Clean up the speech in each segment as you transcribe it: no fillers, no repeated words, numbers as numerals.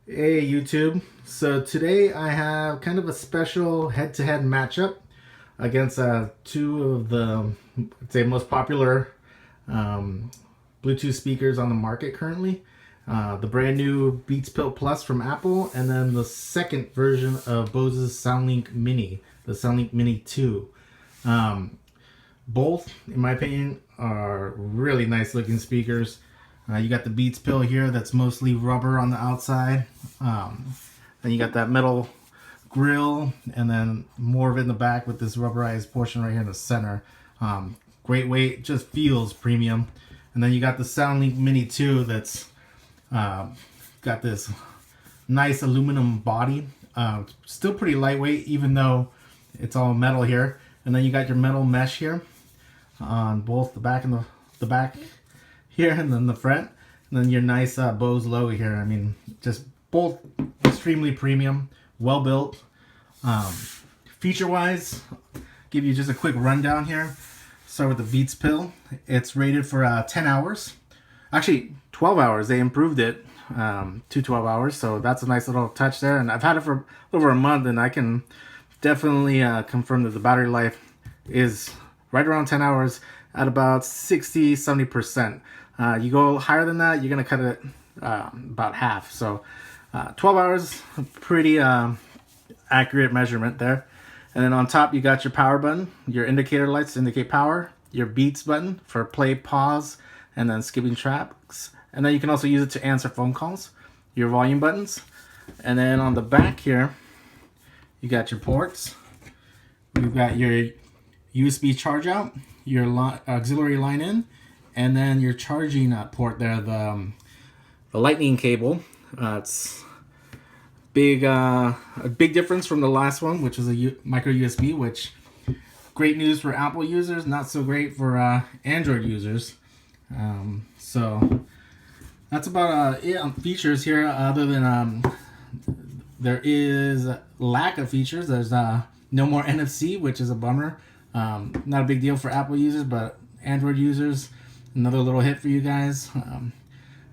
Hey YouTube. So today I have kind of a special head-to-head matchup against two of the, I'd say, most popular um, Bluetooth speakers on the market currently. The brand new Beats Pill Plus from Apple, and then the second version of Bose's SoundLink Mini, the SoundLink Mini 2. Um, Both, in my opinion, are really nice looking speakers. You got the Beats Pill here that's mostly rubber on the outside. Then you got that metal grill, and then more of it in the back with this rubberized portion right here in the center. Great weight, just feels premium. And then you got the SoundLink Mini 2 that's got this nice aluminum body. Still pretty lightweight, even though it's all metal here. And then you got your metal mesh here on both the back and the back here, and then the front, and then your nice Bose logo here. I mean, just both extremely premium, well built. Feature wise, give you just a quick rundown here. Start with the Beats Pill. It's rated for 10 hours. Actually, 12 hours. They improved it to 12 hours, so that's a nice little touch there. And I've had it for over a month, and I can definitely confirm that the battery life is right around 10 hours at about 60-70%. You go higher than that, you're going to cut it about half. So 12 hours, pretty accurate measurement there. And then on top, you got your power button, your indicator lights to indicate power, your Beats button for play, pause, and then skipping tracks. And then you can also use it to answer phone calls, your volume buttons. And then on the back here, you got your ports. You've got your USB charge out, your auxiliary line in, and then your charging port there, the lightning cable. It's a big difference from the last one, which was a micro USB, which great news for Apple users, not so great for Android users. So that's about it on features here, other than there is lack of features. There's no more NFC, which is a bummer. Not a big deal for Apple users, but Android users, another little hit for you guys. I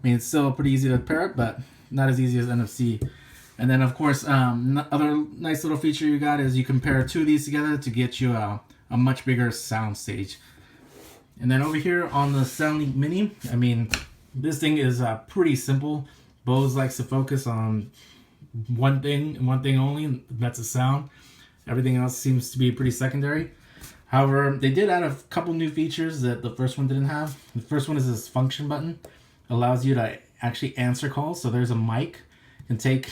mean, it's still pretty easy to pair it, but not as easy as NFC. And then, of course, other nice little feature you got is you can pair two of these together to get you a much bigger sound stage. And then over here on the SoundLink Mini, I mean, this thing is pretty simple. Bose likes to focus on one thing and one thing only, and that's the sound. Everything else seems to be pretty secondary. However, they did add a couple new features that the first one didn't have. The first one is this function button. Allows you to actually answer calls. So there's a mic and take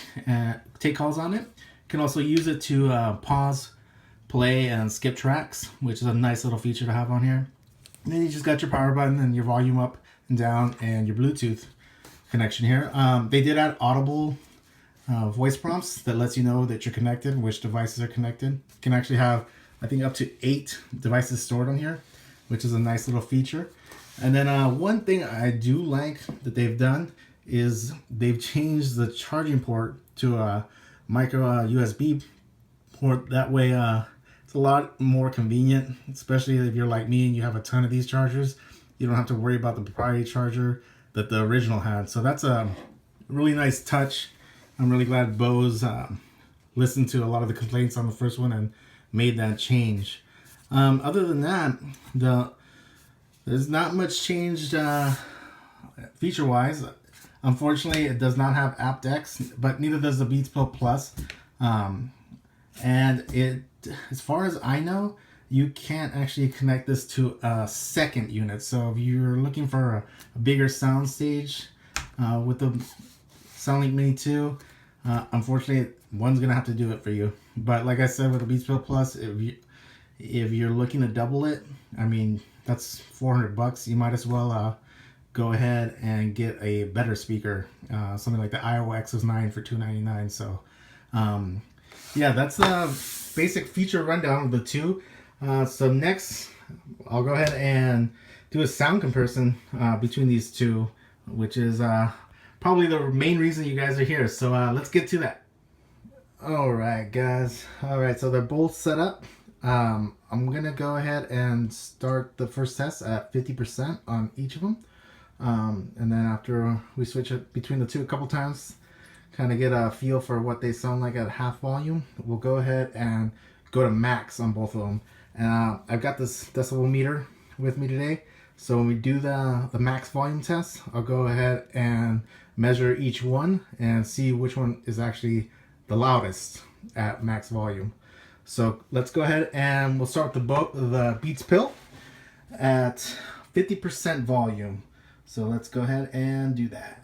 calls on it. You can also use it to pause, play, and skip tracks, which is a nice little feature to have on here. And then you just got your power button and your volume up and down and your Bluetooth connection here. They did add audible voice prompts that lets you know that you're connected, which devices are connected. You can actually have, I think, up to 8 devices stored on here, which is a nice little feature. And then one thing I do like that they've done is they've changed the charging port to a micro USB port. That way it's a lot more convenient, especially if you're like me and you have a ton of these chargers. You don't have to worry about the proprietary charger that the original had. So that's a really nice touch. I'm really glad Bose listened to a lot of the complaints on the first one and made that change. Other than that, there's not much changed feature-wise. Unfortunately, it does not have aptX, but neither does the Beats Pill Plus. And it, as far as I know, you can't actually connect this to a second unit. So if you're looking for a bigger sound stage with the SoundLink Mini 2, unfortunately, one's gonna have to do it for you. But like I said, with the Beats Pill Plus, if you're looking to double it, I mean, that's $400. You might as well go ahead and get a better speaker, something like the IOX 9 for $299. So yeah, that's the basic feature rundown of the two. So next, I'll go ahead and do a sound comparison between these two, which is probably the main reason you guys are here. So let's get to that. Alright guys, alright, so they're both set up. I'm gonna go ahead and start the first test at 50% on each of them. And then after we switch it between the two a couple times, kind of get a feel for what they sound like at half volume, we'll go ahead and go to max on both of them. And I've got this decibel meter with me today. So when we do the max volume test, I'll go ahead and measure each one and see which one is actually the loudest at max volume. So let's go ahead and we'll start with the Beats Pill at 50% volume. So let's go ahead and do that.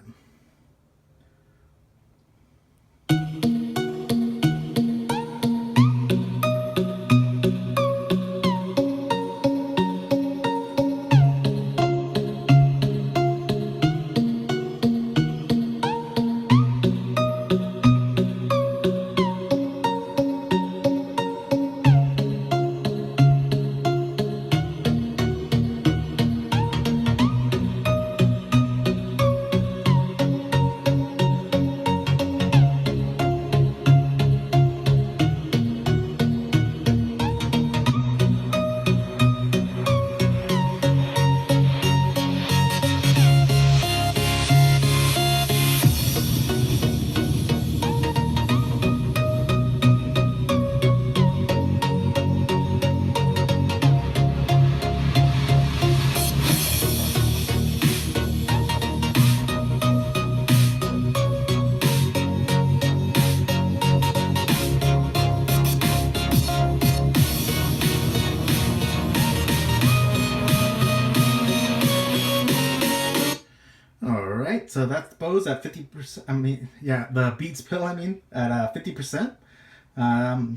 Alright, so that's Bose at 50%. I mean, yeah, the Beats Pill, I mean, at 50%.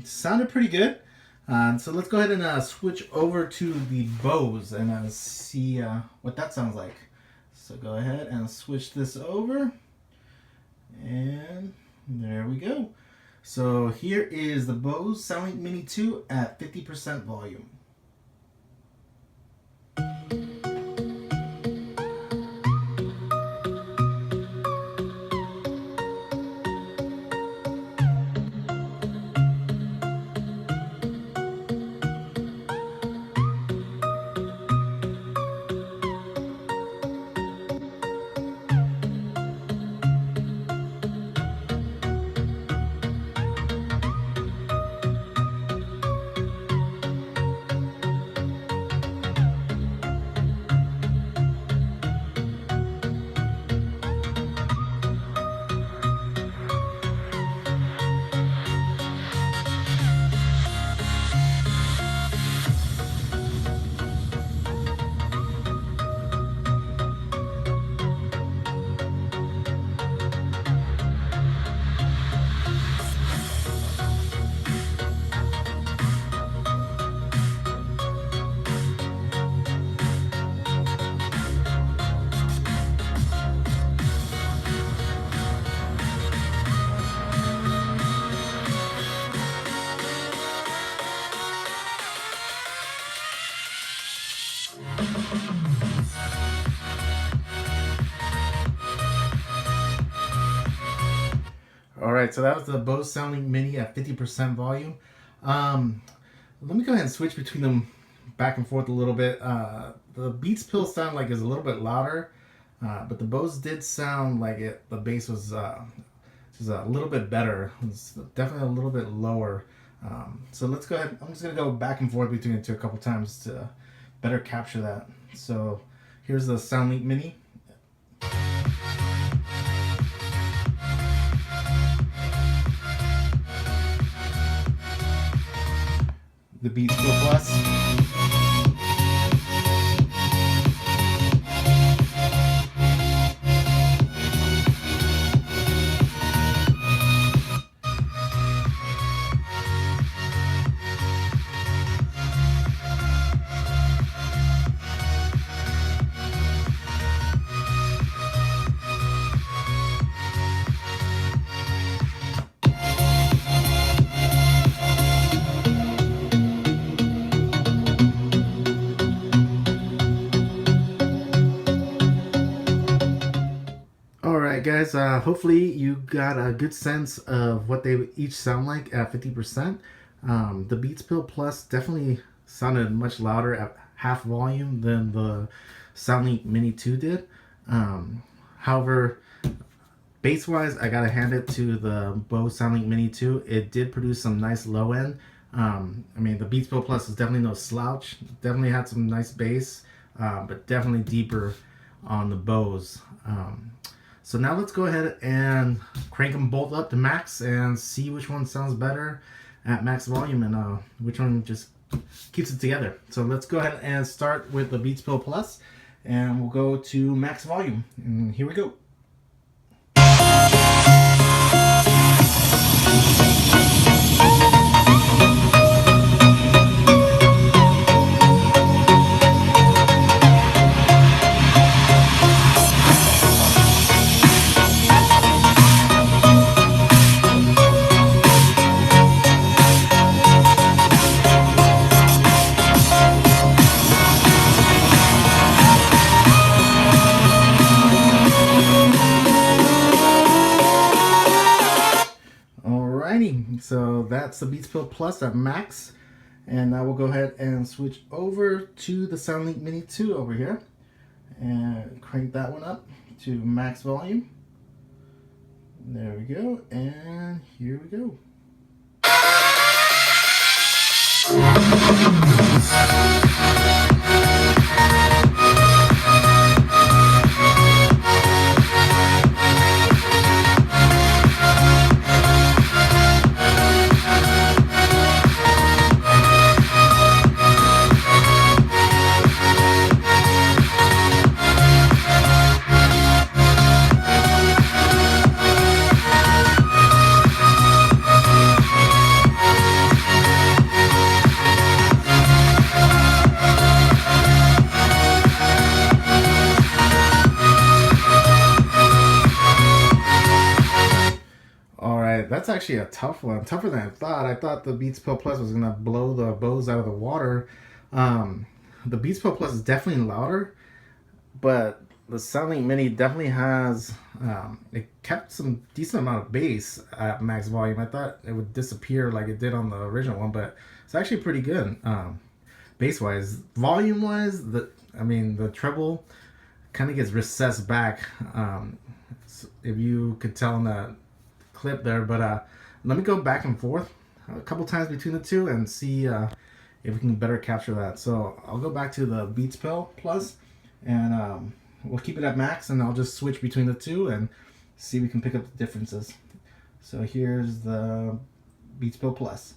Sounded pretty good. So let's go ahead and switch over to the Bose and see what that sounds like. So go ahead and switch this over. And there we go. So here is the Bose SoundLink Mini 2 at 50% volume. Alright, so that was the Bose SoundLink Mini at 50% volume. Let me go ahead and switch between them back and forth a little bit. The Beats Pill sound like is a little bit louder, but the Bose did sound like the bass was just a little bit better. It's definitely a little bit lower. So let's go ahead. I'm just going to go back and forth between the two a couple times to better capture that. So here's the SoundLink Mini. The Beats Pill Plus. Alright guys, hopefully you got a good sense of what they each sound like at 50%. The Beats Pill Plus definitely sounded much louder at half volume than the SoundLink Mini 2 did. However, Bass wise, I gotta hand it to the Bose SoundLink Mini 2. It did produce some nice low end. I mean, the Beats Pro Plus is definitely no slouch. Definitely had some nice bass, but definitely deeper on the Bose. So now let's go ahead and crank them both up to max and see which one sounds better at max volume and which one just keeps it together. So let's go ahead and start with the Beats Pro Plus, and we'll go to max volume. And here we go. So that's the Beats Pro Plus at max, and now we'll go ahead and switch over to the SoundLink Mini 2 over here and crank that one up to max volume. There we go, and here we go. That's actually a tough one, tougher than I thought. I thought the Beats Pro Plus was gonna blow the Bose out of the water. The Beats Pro Plus is definitely louder, but the SoundLink Mini definitely has, it kept some decent amount of bass at max volume. I thought it would disappear like it did on the original one, but it's actually pretty good. Bass wise, volume wise, the treble kind of gets recessed back. If you could tell in that clip there, but let me go back and forth a couple times between the two and see if we can better capture that. So I'll go back to the Beats Pro Plus, and we'll keep it at max, and I'll just switch between the two and see if we can pick up the differences. So here's the Beats Pro Plus.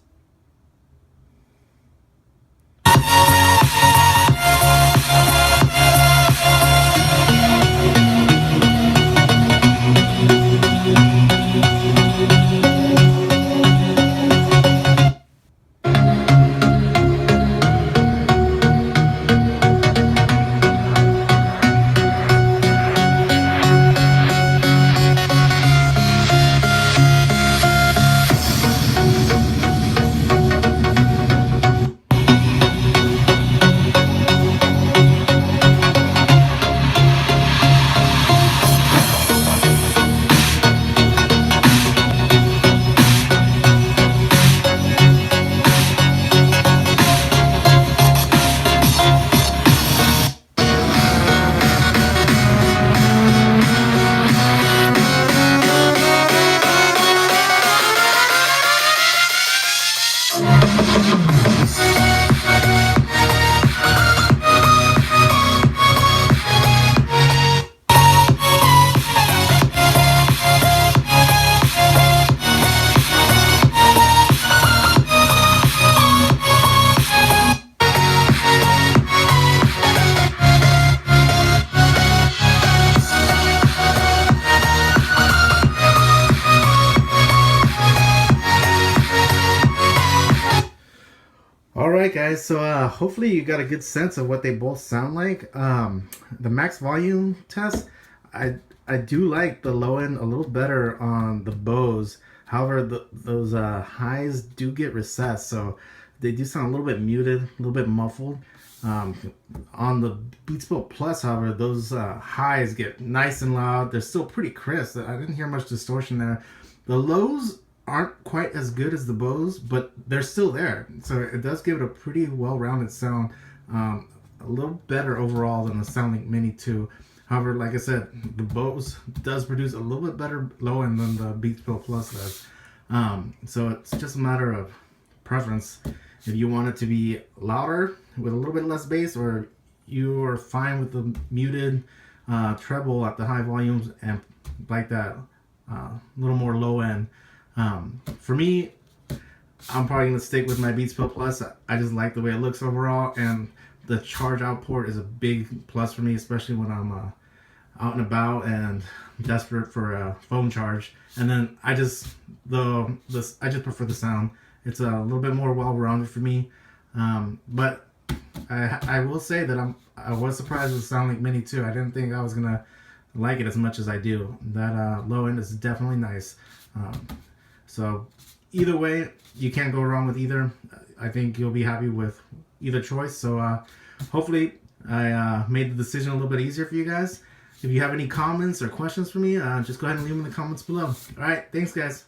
Alright guys, so hopefully you got a good sense of what they both sound like. The max volume test, I do like the low end a little better on the Bose. However, those highs do get recessed, so they do sound a little bit muted, a little bit muffled. On the Beats Pro Plus, however, those highs get nice and loud. They're still pretty crisp. I didn't hear much distortion there. The lows aren't quite as good as the Bose, but they're still there. So it does give it a pretty well-rounded sound. A little better overall than the SoundLink Mini 2. However, like I said, the Bose does produce a little bit better low end than the Beats Pro Plus does. So it's just a matter of preference. If you want it to be louder with a little bit less bass, or you are fine with the muted treble at the high volumes and like that little more low end. For me, I'm probably going to stick with my Beats Pro Plus. I just like the way it looks overall, and the charge out port is a big plus for me, especially when I'm out and about and desperate for a phone charge. And then I just prefer the sound. It's a little bit more well-rounded for me. But I will say that I was surprised with the SoundLink Mini too. I didn't think I was gonna like it as much as I do. That low end is definitely nice. So either way, you can't go wrong with either. I think you'll be happy with either choice. So hopefully I made the decision a little bit easier for you guys. If you have any comments or questions for me, just go ahead and leave them in the comments below. All right, thanks guys.